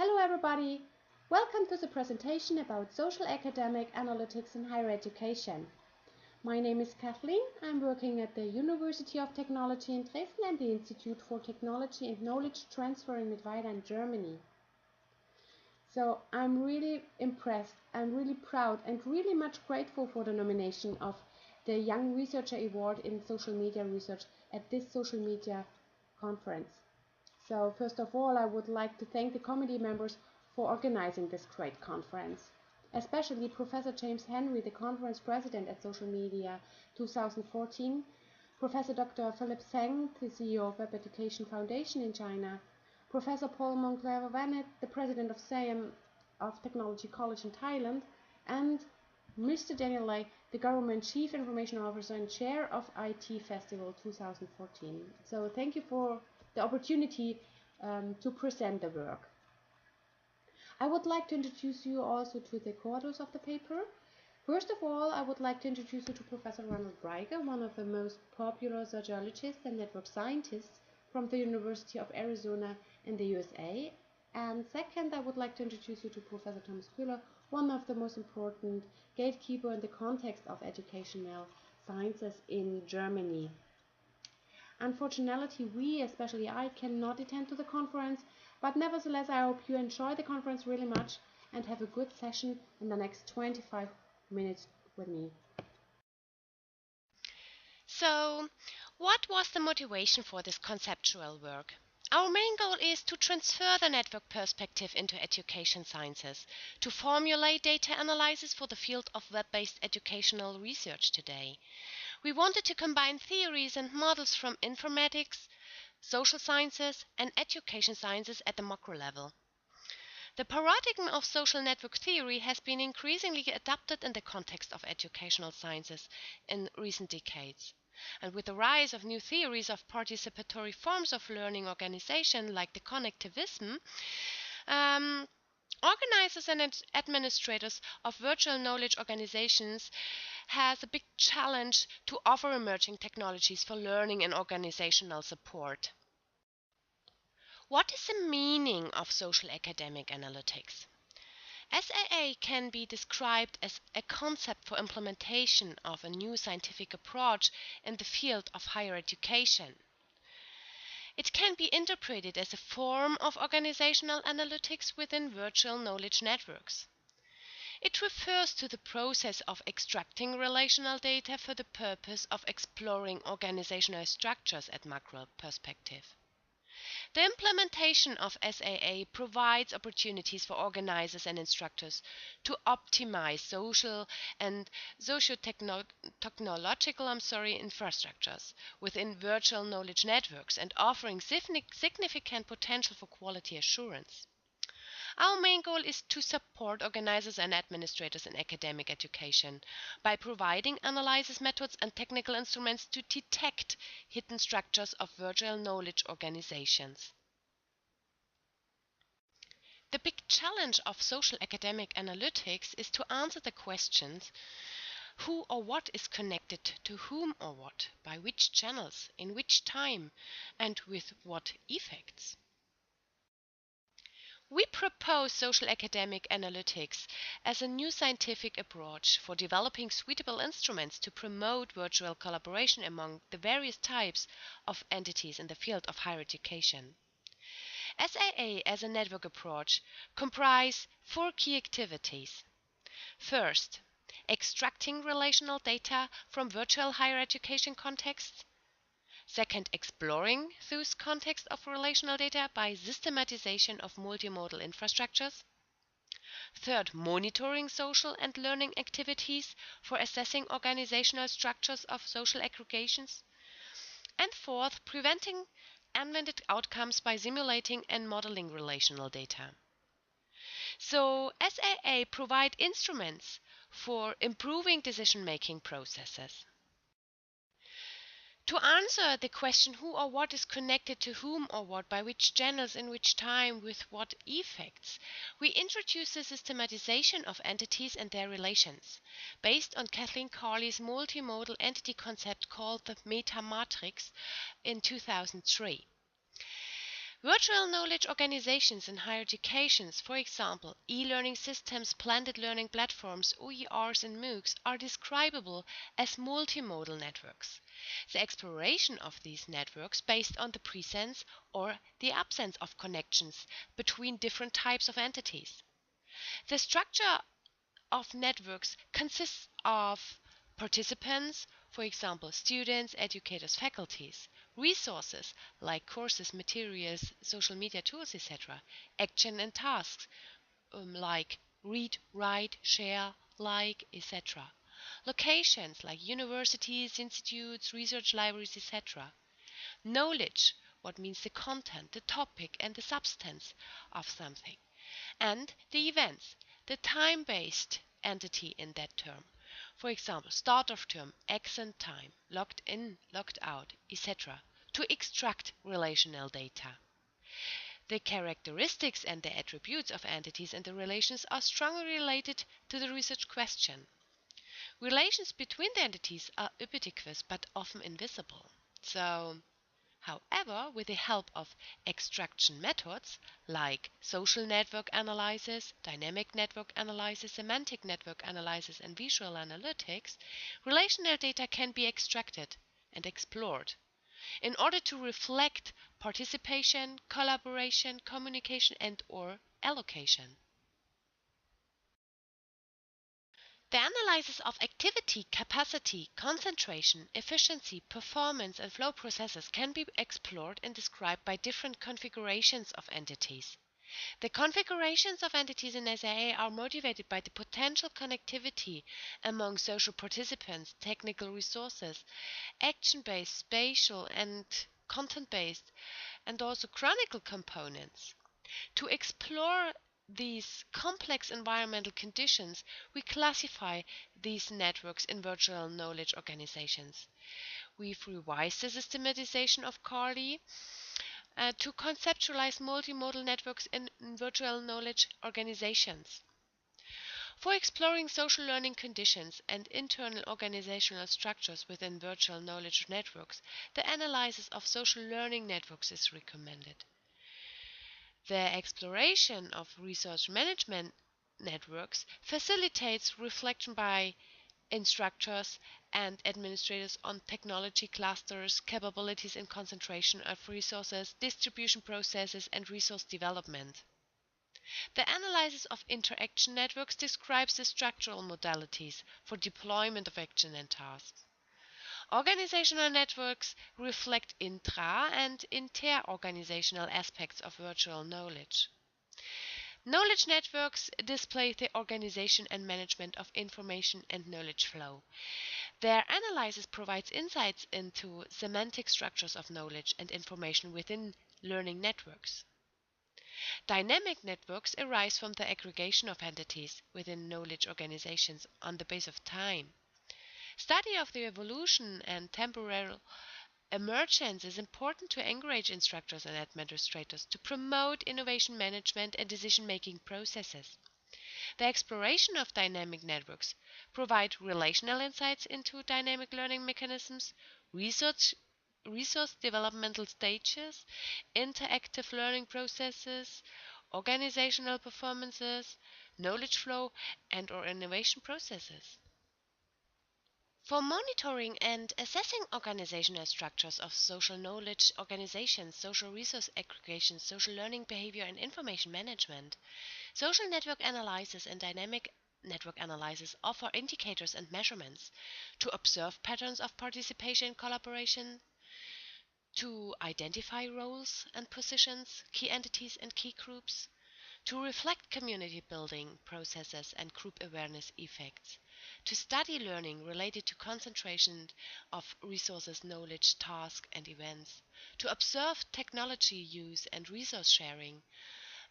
Hello everybody! Welcome to the presentation about social academic analytics in higher education. My name is Cathleen. I'm working at the University of Technology in Dresden and the Institute for Technology and Knowledge Transfer in Mittweida in Germany. So I'm really impressed, I'm really proud and really much grateful for the nomination of the Young Researcher Award in Social Media Research at this social media conference. So first of all, I would like to thank the committee members for organizing this great conference, especially Professor James Henry, the conference president at Social Media 2014, Professor Dr. Philip Zheng, the CEO of Web Education Foundation in China, Professor Paul Moncler-Vanet, the president of Siam of Technology College in Thailand, and Mr. Daniel Lai, the government chief information officer and chair of IT Festival 2014. So thank you for the opportunity to present the work. I would like to introduce you also to the co-authors of the paper. First of all, I would like to introduce you to Professor Ronald Reiger, one of the most popular sociologists and network scientists from the University of Arizona in the USA. And second, I would like to introduce you to Professor Thomas Köhler, one of the most important gatekeepers in the context of educational sciences in Germany. Unfortunately, we, especially I, cannot attend to the conference, but nevertheless I hope you enjoy the conference really much and have a good session in the next 25 minutes with me. So, what was the motivation for this conceptual work? Our main goal is to transfer the network perspective into education sciences, to formulate data analysis for the field of web-based educational research today. We wanted to combine theories and models from informatics, social sciences, and education sciences at the macro level. The paradigm of social network theory has been increasingly adopted in the context of educational sciences in recent decades. And with the rise of new theories of participatory forms of learning organization like the connectivism, organizers and administrators of virtual knowledge organizations has a big challenge to offer emerging technologies for learning and organizational support. What is the meaning of social academic analytics? SAA can be described as a concept for implementation of a new scientific approach in the field of higher education. It can be interpreted as a form of organizational analytics within virtual knowledge networks. It refers to the process of extracting relational data for the purpose of exploring organizational structures at macro perspective. The implementation of SAA provides opportunities for organizers and instructors to optimize social and socio-technological infrastructures within virtual knowledge networks and offering significant potential for quality assurance. Our main goal is to support organizers and administrators in academic education by providing analysis methods and technical instruments to detect hidden structures of virtual knowledge organizations. The big challenge of social academic analytics is to answer the questions: who or what is connected to whom or what, by which channels, in which time, and with what effects? We propose social academic analytics as a new scientific approach for developing suitable instruments to promote virtual collaboration among the various types of entities in the field of higher education. SAA as a network approach comprises 4 key activities. First, extracting relational data from virtual higher education contexts. Second, exploring those contexts of relational data by systematization of multimodal infrastructures. Third, monitoring social and learning activities for assessing organizational structures of social aggregations. And fourth, preventing unwanted outcomes by simulating and modeling relational data. So, SAA provides instruments for improving decision-making processes. To answer the question who or what is connected to whom or what, by which channels, in which time, with what effects, we introduce the systematization of entities and their relations, based on Kathleen Carley's multimodal entity concept called the meta matrix in 2003. Virtual knowledge organizations in higher educations, for example, e-learning systems, blended learning platforms, OERs and MOOCs, are describable as multimodal networks. The exploration of these networks based on the presence or the absence of connections between different types of entities. The structure of networks consists of participants, for example, students, educators, faculties, resources like courses, materials, social media tools, etc., action and tasks like read, write, share, like, etc., locations like universities, institutes, research libraries, etc., knowledge, what means the content, the topic, and the substance of something, and the events, the time-based entity in that term. For example, start of term, exit time, logged in, logged out, etc., to extract relational data. The characteristics and the attributes of entities and the relations are strongly related to the research question. Relations between the entities are ubiquitous but often invisible. However, with the help of extraction methods like social network analysis, dynamic network analysis, semantic network analysis, and visual analytics, relational data can be extracted and explored in order to reflect participation, collaboration, communication, and/or allocation. The analysis of activity, capacity, concentration, efficiency, performance, and flow processes can be explored and described by different configurations of entities. The configurations of entities in SAA are motivated by the potential connectivity among social participants, technical resources, action-based, spatial, and content-based, and also chronicle components. To explore these complex environmental conditions, we classify these networks in virtual knowledge organizations. We've revised the systematization of CARLI to conceptualize multimodal networks in virtual knowledge organizations. For exploring social learning conditions and internal organizational structures within virtual knowledge networks, the analysis of social learning networks is recommended. The exploration of resource management networks facilitates reflection by instructors and administrators on technology clusters, capabilities and concentration of resources, distribution processes, and resource development. The analysis of interaction networks describes the structural modalities for deployment of action and tasks. Organizational networks reflect intra- and inter-organizational aspects of virtual knowledge. Knowledge networks display the organization and management of information and knowledge flow. Their analysis provides insights into semantic structures of knowledge and information within learning networks. Dynamic networks arise from the aggregation of entities within knowledge organizations on the basis of time. Study of the evolution and temporal emergence is important to encourage instructors and administrators to promote innovation management and decision-making processes. The exploration of dynamic networks provide relational insights into dynamic learning mechanisms, resource developmental stages, interactive learning processes, organizational performances, knowledge flow, and/or innovation processes. For monitoring and assessing organizational structures of social knowledge organizations, social resource aggregation, social learning behavior, and information management, social network analysis and dynamic network analysis offer indicators and measurements to observe patterns of participation and collaboration, to identify roles and positions, key entities and key groups, to reflect community building processes and group awareness effects, to study learning related to concentration of resources, knowledge, tasks, and events, to observe technology use and resource sharing,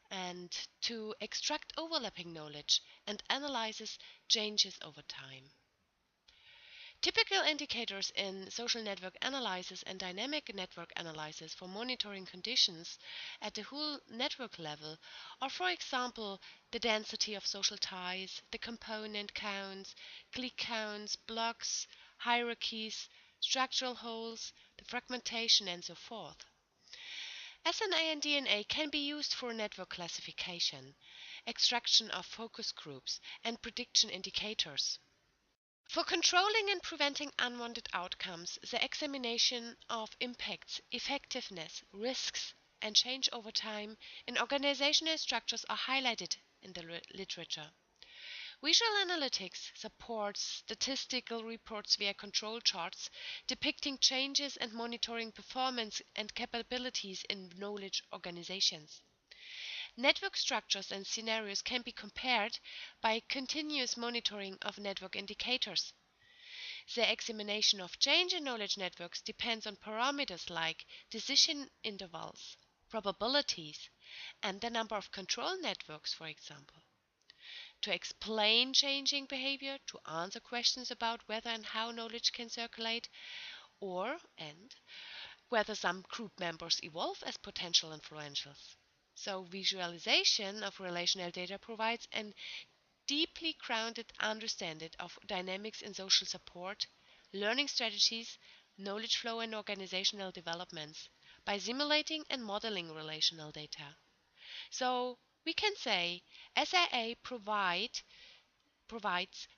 and to extract overlapping knowledge and analyze changes over time. Typical indicators in social network analysis and dynamic network analysis for monitoring conditions at the whole network level are, for example, the density of social ties, the component counts, click counts, blocks, hierarchies, structural holes, the fragmentation, and so forth. SNA and DNA can be used for network classification, extraction of focus groups, and prediction indicators. For controlling and preventing unwanted outcomes, the examination of impacts, effectiveness, risks, and change over time in organizational structures are highlighted in the literature. Visual analytics supports statistical reports via control charts depicting changes and monitoring performance and capabilities in knowledge organizations. Network structures and scenarios can be compared by continuous monitoring of network indicators. The examination of change in knowledge networks depends on parameters like decision intervals, probabilities, and the number of control networks, for example. To explain changing behavior, to answer questions about whether and how knowledge can circulate, and whether some group members evolve as potential influentials. So visualization of relational data provides a deeply grounded understanding of dynamics in social support, learning strategies, knowledge flow and organizational developments by simulating and modeling relational data. So we can say SIA provides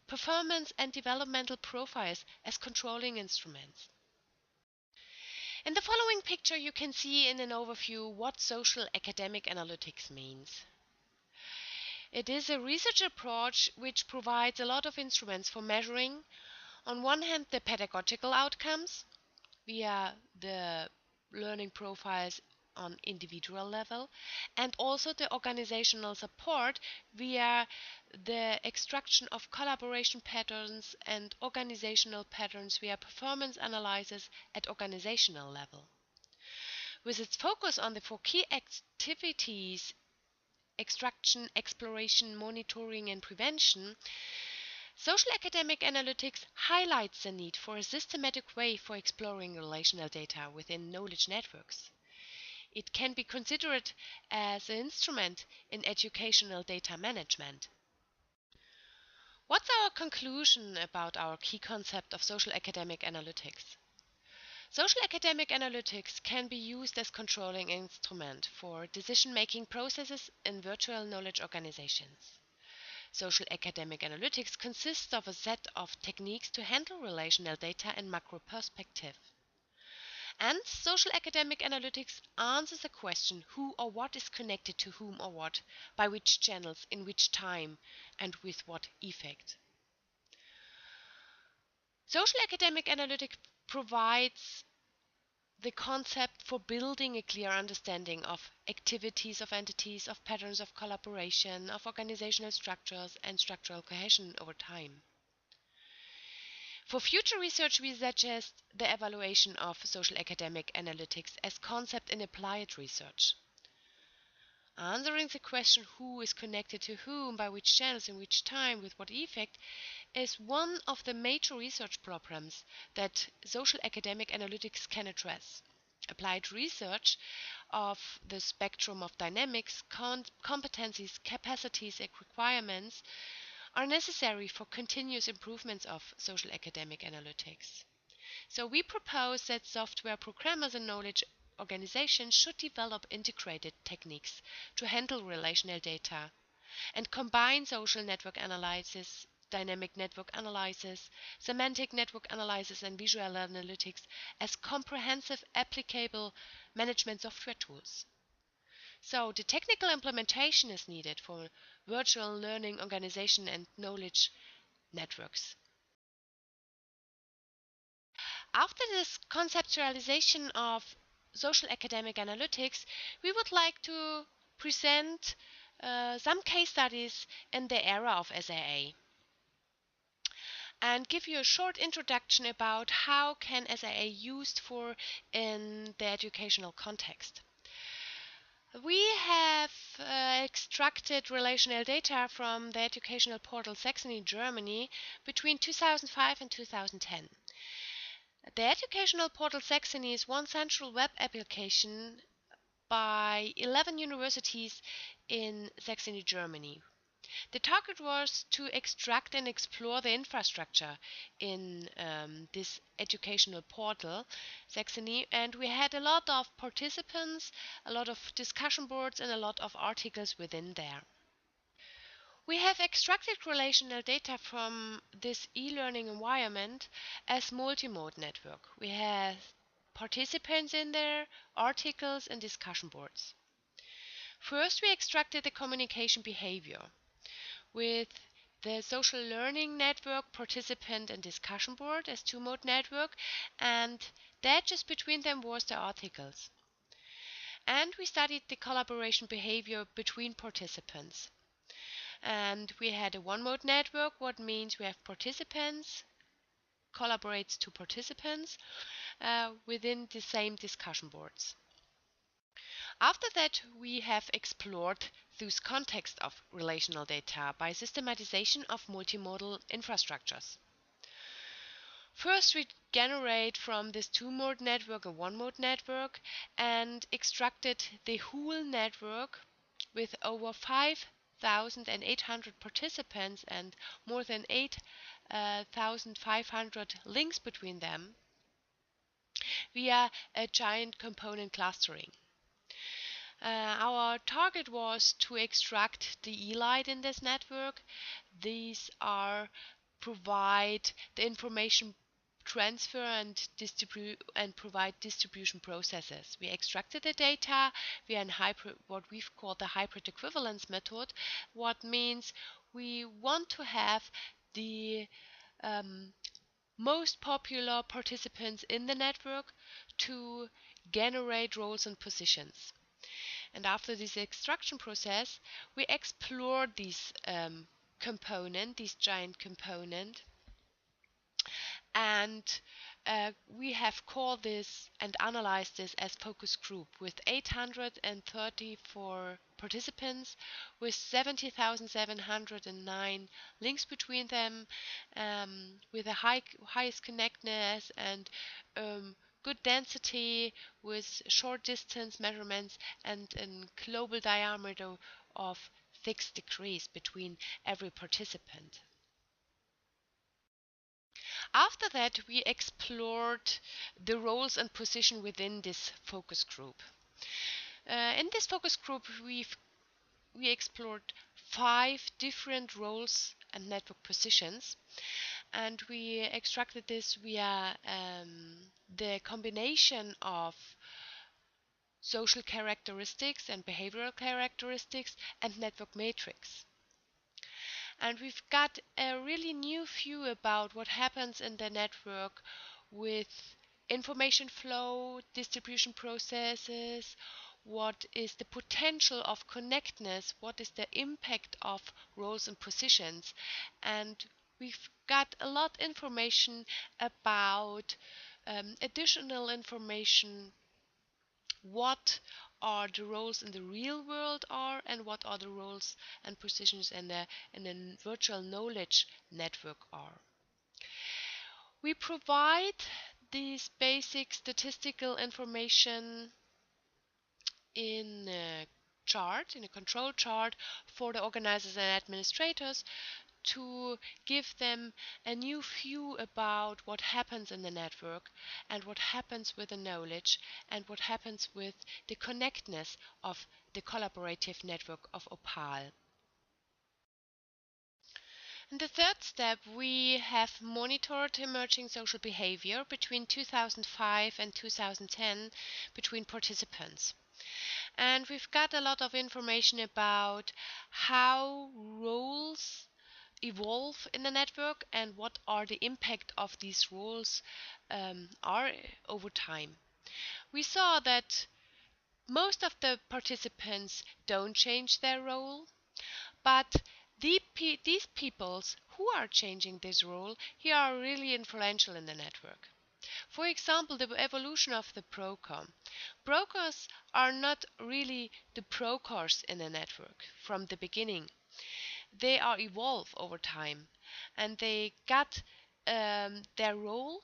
performance and developmental profiles as controlling instruments. In the following picture you can see in an overview what social academic analytics means. It is a research approach which provides a lot of instruments for measuring, on one hand, the pedagogical outcomes via the learning profiles on individual level, and also the organizational support via the extraction of collaboration patterns and organizational patterns via performance analysis at organizational level. With its focus on the four key activities: extraction, exploration, monitoring, and prevention, social academic analytics highlights the need for a systematic way for exploring relational data within knowledge networks. It can be considered as an instrument in educational data management. What's our conclusion about our key concept of social academic analytics? Social academic analytics can be used as controlling instrument for decision-making processes in virtual knowledge organizations. Social academic analytics consists of a set of techniques to handle relational data in macro perspective. And social academic analytics answers the question who or what is connected to whom or what, by which channels, in which time, and with what effect. Social academic analytics provides the concept for building a clear understanding of activities of entities, of patterns of collaboration, of organizational structures, and structural cohesion over time. For future research, we suggest the evaluation of social academic analytics as concept in applied research. Answering the question who is connected to whom, by which channels, in which time, with what effect, is one of the major research problems that social academic analytics can address. Applied research of the spectrum of dynamics, competencies, capacities, and requirements are necessary for continuous improvements of social academic analytics. So we propose that software programmers and knowledge organizations should develop integrated techniques to handle relational data and combine social network analysis, dynamic network analysis, semantic network analysis, and visual analytics as comprehensive applicable management software tools. So the technical implementation is needed for virtual learning organization and knowledge networks. After this conceptualization of social academic analytics, we would like to present some case studies in the era of SIA and give you a short introduction about how can SIA used for in the educational context. We have extracted relational data from the educational portal Saxony, Germany between 2005 and 2010. The educational portal Saxony is one central web application by 11 universities in Saxony, Germany. The target was to extract and explore the infrastructure in this educational portal, Saxony, and we had a lot of participants, a lot of discussion boards, and a lot of articles within there. We have extracted relational data from this e-learning environment as multimode network. We have participants in there, articles, and discussion boards. First, we extracted the communication behavior with the social learning network, participant, and discussion board as two-mode network, and that just between them was the articles. And we studied the collaboration behavior between participants. And we had a one-mode network, what means we have participants collaborates to participants within the same discussion boards. After that, we have explored this context of relational data by systematization of multimodal infrastructures. First, we generate from this two-mode network a one-mode network and extracted the whole network with over 5,800 participants and more than 8,500 links between them via a giant component clustering. Our target was to extract the e-light in this network. These are provide the information transfer and provide distribution processes. We extracted the data via what we've called the hybrid equivalence method, what means we want to have the most popular participants in the network to generate roles and positions. And after this extraction process, we explored this this giant component, and we have called this and analyzed this as focus group with 834 participants, with 70,709 links between them, with a highest connectedness and good density, with short distance measurements and a global diameter of 6 degrees between every participant. After that, we explored the roles and position within this focus group. In this focus group, we explored 5 different roles and network positions, and we extracted this via the combination of social characteristics and behavioral characteristics and network matrix. And we've got a really new view about what happens in the network with information flow, distribution processes, what is the potential of connectedness, what is the impact of roles and positions. And we've got a lot of information about additional information, what are the roles in the real world are, and what are the roles and positions in a virtual knowledge network are. We provide this basic statistical information in a chart, in a control chart for the organizers and administrators to give them a new view about what happens in the network and what happens with the knowledge and what happens with the connectedness of the collaborative network of Opal. In the third step, we have monitored emerging social behavior between 2005 and 2010 between participants. And we've got a lot of information about how roles evolve in the network and what are the impact of these roles are over time. We saw that most of the participants don't change their role, but these peoples who are changing this role here are really influential in the network. For example, the evolution of the broker. Brokers are not really the brokers in a network from the beginning. They are evolved over time, and they got their role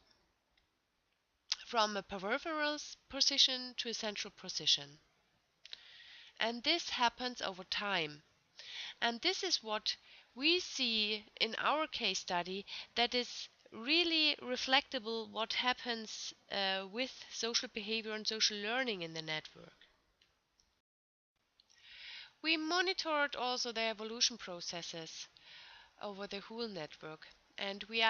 from a peripheral position to a central position. And this happens over time. And this is what we see in our case study, that is really reflectable what happens with social behavior and social learning in the network. We monitored also the evolution processes over the whole network, and we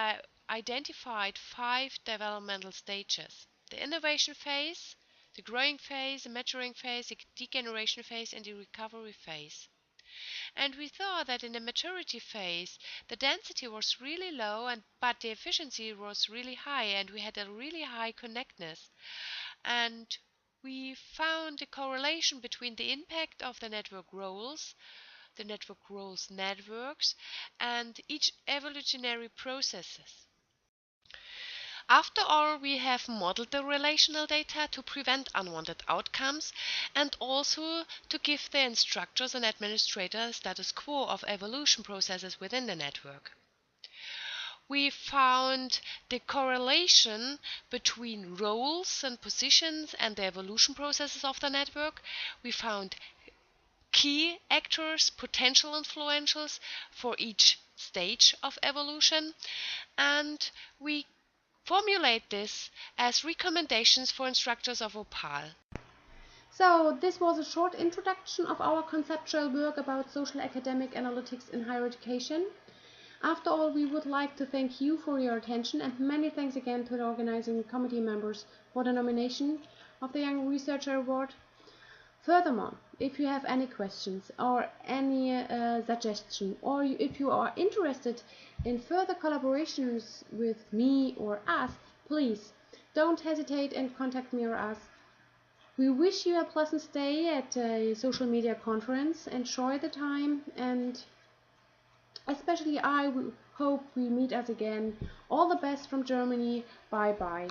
identified 5 developmental stages: the innovation phase, the growing phase, the maturing phase, the degeneration phase, and the recovery phase. And we thought that in the maturity phase, the density was really low, but the efficiency was really high, and we had a really high connectedness. And we found a correlation between the impact of the network roles, networks, and each evolutionary processes. After all, we have modeled the relational data to prevent unwanted outcomes and also to give the instructors and administrators status quo of evolution processes within the network. We found the correlation between roles and positions and the evolution processes of the network. We found key actors, potential influentials for each stage of evolution, and we formulate this as recommendations for instructors of OPAL. So this was a short introduction of our conceptual work about social academic analytics in higher education. After all, we would like to thank you for your attention, and many thanks again to the organizing committee members for the nomination of the Young Researcher Award. Furthermore, if you have any questions or any suggestion, or if you are interested in further collaborations with me or us, please don't hesitate and contact me or us. We wish you a pleasant stay at a social media conference. Enjoy the time, and especially I hope we meet us again. All the best from Germany. Bye bye.